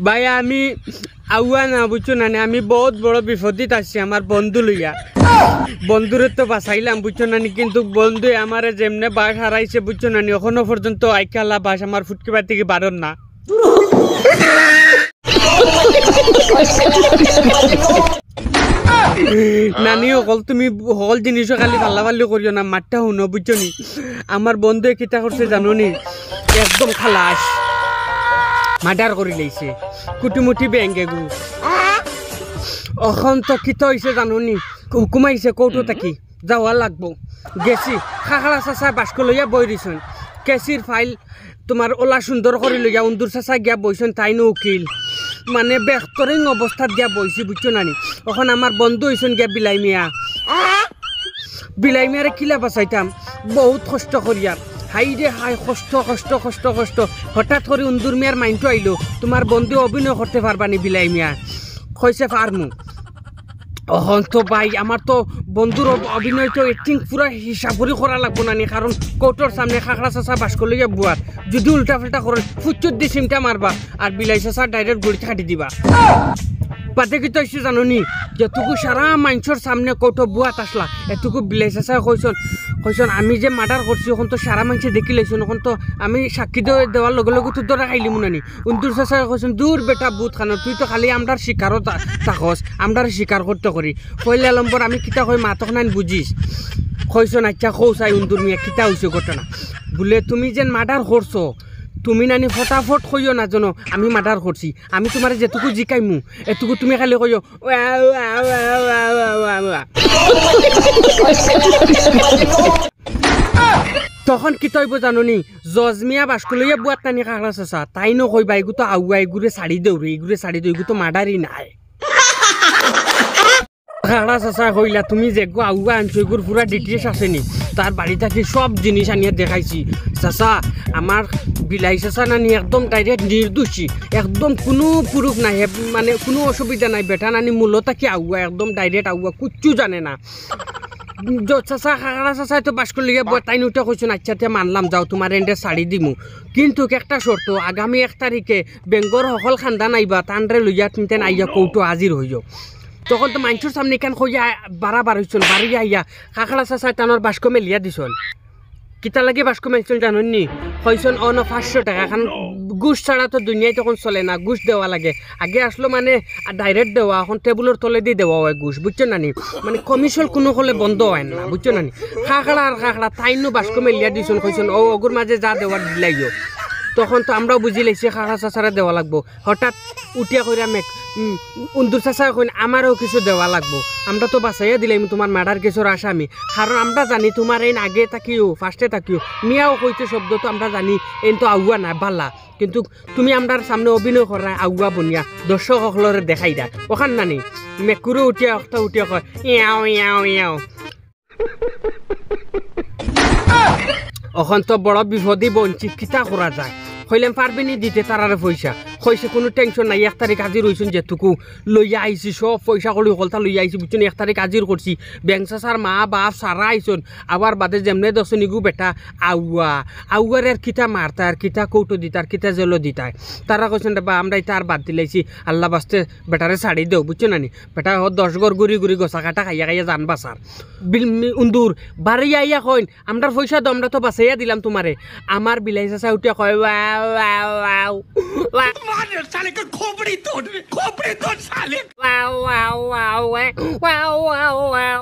ভাই আমি আউয়া না বুঝছো না আমি বহুত বড় বিপদে আছি আমার বন্ধু লইয়া বন্ধুরে তো বাঁচাইলাম বুঝছো না কিন্তু বন্ধু আমার যেমনে বাস হারাইছে বুঝছো না এখনো পর্যন্ত আইকালা বাস আমার ফুটকিবার থেকে বারণ না নানি অকল তুমি সকল জিনিসও খালি ফাল্লাফাল্লি করিও না মাঠটা শুনো বুঝছো নি আমার বন্ধুয়ে কিতা করছে জানো নি একদম খালাস মার্ডার করে লাইছে কুটুমুটি ব্যাংকে গু এখন তো কিতা হয়েছে জানো নি হুকুম আইছে কৌটো থাকি যাওয়া লাগবো গেছি খাখড়া চাচা বাস্ক লইয়া বই দিছন কেসির ফাইল তোমার ওলা সুন্দর করে লইয়া উন্দুর চাচা গিয়া বইছন তাইনো উকিল মানে বেহতরিং অবস্থাত গিয়া বইছি বুঝছো নানি এখন আমার বন্ধু হইছন গিয়া বিলাই মিয়ারে কিলা বাঁচাইতাম বহুত কষ্ট করিয়া হাই রে হাই কষ্ট কষ্ট কষ্ট কষ্ট হঠাৎ করে উন্দুর মিয়ার মাইন্ডটো আইলো তোমার বন্ধু অভিনয় করতে পারবানি বিলাই মিয়া কইছে পারমু অহন তো ভাই আমার তো বন্ধুর অভিনয় তো এক্টিং পুরা হিসাব করে করা লাগবো না কারণ কোর্টের সামনে খাখড়া চাচা বাস করলে বুয়ার যদি উল্টা পাল্টা করেন ফুচুর দিয়ে সিমটা মারবা আর বিলাই চাচা ডাইরেক্ট গুড়িতে কাটি দিবা পাতে কি তো এসে জানো নি যেটুকু সারা মানুষের সামনে কোর্টো বুয়াত আসলা এটুকু বিলাই চাচা কইসন আমি যে মার্ডার করছি এখন তো সারা মানুষে দেখি লাইছুন এখন তো আমি সাক্ষী দেওয়ার লগে লগে তো ধরা খাইলি মুনানি উন্দুর চাচা কইসন দূর বেটা বুথ খানো তুই তো খালি আমরার শিকারও থাকস আমরার শিকার করতে করি কইলে নম্বর আমি কিতা কই মা তখন বুঝিস কইসন আচ্ছা কৌসাই উন্দুর মিয়া কিতা হইছে ঘটনা বলে তুমি যেন মার্ডার করছো তুমি নানি ফটাফট কইও না জানো আমি মার্ডার করছি আমি তোমার যেটুকু জিকাইমু এটুকু তুমি খালি কইও তখন কি তৈব জানো নি জজমিয়া বাসকলইয়া বুয়াত নানি খাখড়া চাচা তাই নো কইবা এগু তো আউয়া এগুরে ছাড়ি দেউ রে এগুরে ছাড়ি দেউ এগু তো মার্ডারই নাই খাখড়া চাচা কইলা তুমি যেগু আউয়া আনছো এগুর পুরা ডিটেলস আসেনি তার বাড়ি থাকি সব জিনিস আনিয়া দেখাইছি চাচা আমার বিলাই চাচা নানি একদম ডাইরেক্ট নির্দোষী একদম কোনো পুরুষ নাই মানে কোনো অসুবিধা নাই বেটা নানি মূলত কি আউয়া একদম ডাইরেক্ট আউয়া কুচ্ছু জানে না চাচা খাখড়া চাচাই তো বাস করলে তাই উঠে কইছো আচ্ছা তে মানলাম যাও তোমার এন্ডে শাড়ি দিমু কিন্তু একটা শর্ত আগামী 1 তারিখে বেঙ্গর সকল খানদান আইবা তানরে লইয়া তুমি তেন আইয়া কৌটো হাজির হইও তখন তো মানুষের সামনে কেন কইয়া বাড়াবার হইছন বাড়ি আইয়া খাখড়া চাচাই টানোর বাস্ক মেলিয়া দিছন কিতা লাগে বাস্ক মেলছন জানেন নি কইছন অন 500 টাকা খান ঘুষ ছাড়া তো দুনিয়ায় তখন চলে না ঘুষ দেওয়া লাগে আগে আসলো মানে ডাইরেক্ট দেওয়া এখন টেবুলের তলে দিয়ে দেওয়া হয় ঘুষ বুঝছো নানি মানে কমিশন কোনো হলে বন্ধ হয় না বুঝছো নানি খাখড়া আর খাখড়া তাইনো বাস্ক মেলিয়া দিছন কইছন ও অগুর মাঝে যা দেওয়ার দিলাইও তখন তো আমরাও বুঝি লাইছি খাখড়া চাচারা দেওয়া লাগবো হঠাৎ উঠিয়া কইরা উন্দুর চাচা কইন আমারও কিছু দেওয়া লাগবো আমরা তো বাঁচাইয়া দিলাম তোমার মার্ডার কেসের আসামি কারণ আমরা জানি তোমার এই আগে থাকিও ফার্স্টে থাকিও মিয়াও কইতে শব্দ তো আমরা জানি এই তো আগুয়া না বালা কিন্তু তুমি আমরার সামনে অভিনয় করা আগুয়া বনিয়া দর্শক সকলরে দেখাই দা ওখান নানি মেকুরু উঠিয়া অক্টা উঠিয়া কয় ইয়াও ইয়াও ইয়াও এখন তো বড় বিপদে বঞ্চি কিতা করা যায় কইলাম পারবেনি দিতে তারারে পয়সা কইছে কোনো টেনশন নাই 1 তারিখ হাজির হইছুন যেটুকু লইয়া আইছি সব পয়সা কলি কলতা লইয়া আইছি বুঝছেন 1 তারিখ হাজির করছি ব্যাংক চাচার মা বাপ সারা আইছুন আবার বাদে যেমনে দশ নিগু বেটা আউয়ার আর কিতা মারতা আর কিতা কৌটো দিতার কিতা জেলো দিতায় তারা কইছেন বা আমরা এটা আর বাদ দিলাইছি আল্লাহ বাস্তে বেটারে ছাড়ি দেও বুঝছো নানি বেটা 10 ঘর ঘুরি ঘুরি গছা কাটা খাইয়া খাইয়া জানবা স্যার উন্দুর বাড়ি আইয়া কইন আমরা পয়সা দো আমরা তো বাঁচাইয়া দিলাম তোমারে আমার বিলাই চাচা উঠিয়া কয় wow मार साले का खोपड़ी तोड़ साले wow wow wow wow wow wow